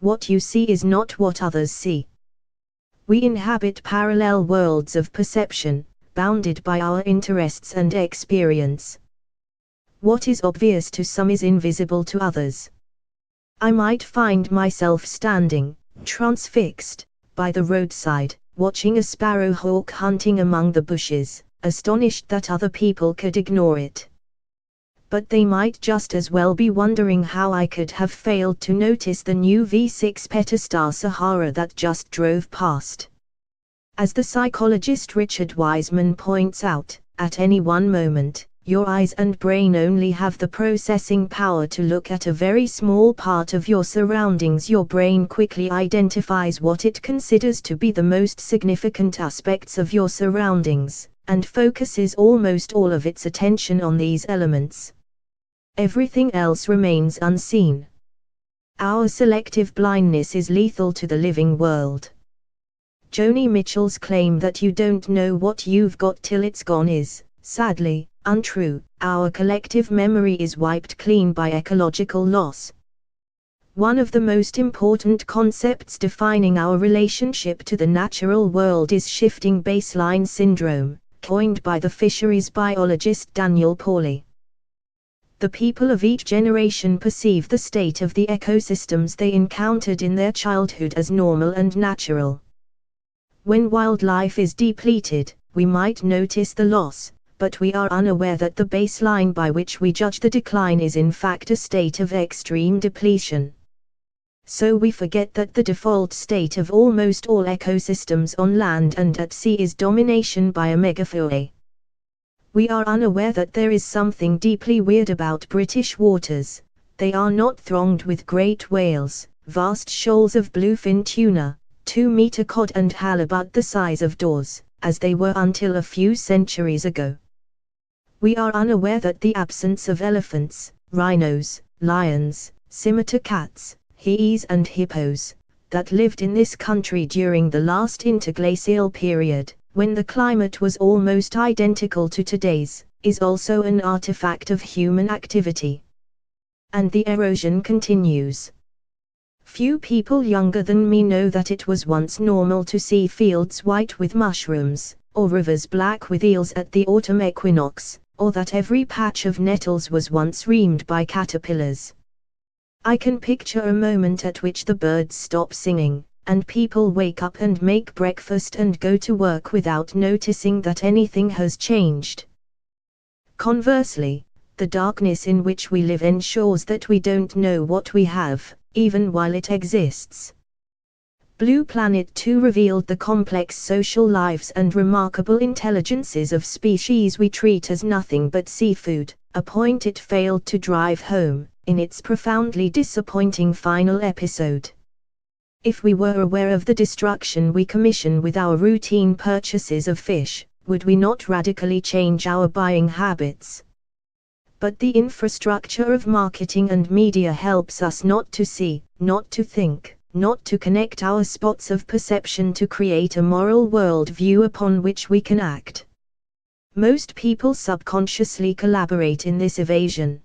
What you see is not what others see. We inhabit parallel worlds of perception, bounded by our interests and experience. What is obvious to some is invisible to others. I might find myself standing, transfixed, by the roadside, watching a sparrowhawk hunting among the bushes, astonished that other people could ignore it. But they might just as well be wondering how I could have failed to notice the new V6 Petastar Sahara that just drove past. As the psychologist Richard Wiseman points out, at any one moment, your eyes and brain only have the processing power to look at a very small part of your surroundings. Your brain quickly identifies what it considers to be the most significant aspects of your surroundings, and focuses almost all of its attention on these elements. Everything else remains unseen. Our selective blindness is lethal to the living world. Joni Mitchell's claim that you don't know what you've got till it's gone is, sadly, untrue. Our collective memory is wiped clean by ecological loss. One of the most important concepts defining our relationship to the natural world is shifting baseline syndrome, coined by the fisheries biologist Daniel Pauly. The people of each generation perceive the state of the ecosystems they encountered in their childhood as normal and natural. When wildlife is depleted, we might notice the loss, but we are unaware that the baseline by which we judge the decline is in fact a state of extreme depletion. So we forget that the default state of almost all ecosystems on land and at sea is domination by a megafauna. We are unaware that there is something deeply weird about British waters. They are not thronged with great whales, vast shoals of bluefin tuna, 2-meter cod and halibut the size of doors, as they were until a few centuries ago. We are unaware that the absence of elephants, rhinos, lions, scimitar cats, hyes and hippos, that lived in this country during the last interglacial period, when the climate was almost identical to today's, is also an artifact of human activity. And the erosion continues. Few people younger than me know that it was once normal to see fields white with mushrooms, or rivers black with eels at the autumn equinox, or that every patch of nettles was once reamed by caterpillars. I can picture a moment at which the birds stop singing, and people wake up and make breakfast and go to work without noticing that anything has changed. Conversely, the darkness in which we live ensures that we don't know what we have, even while it exists. Blue Planet 2 revealed the complex social lives and remarkable intelligences of species we treat as nothing but seafood, a point it failed to drive home, in its profoundly disappointing final episode. If we were aware of the destruction we commission with our routine purchases of fish, would we not radically change our buying habits? But the infrastructure of marketing and media helps us not to see, not to think, not to connect our spots of perception to create a moral worldview upon which we can act. Most people subconsciously collaborate in this evasion.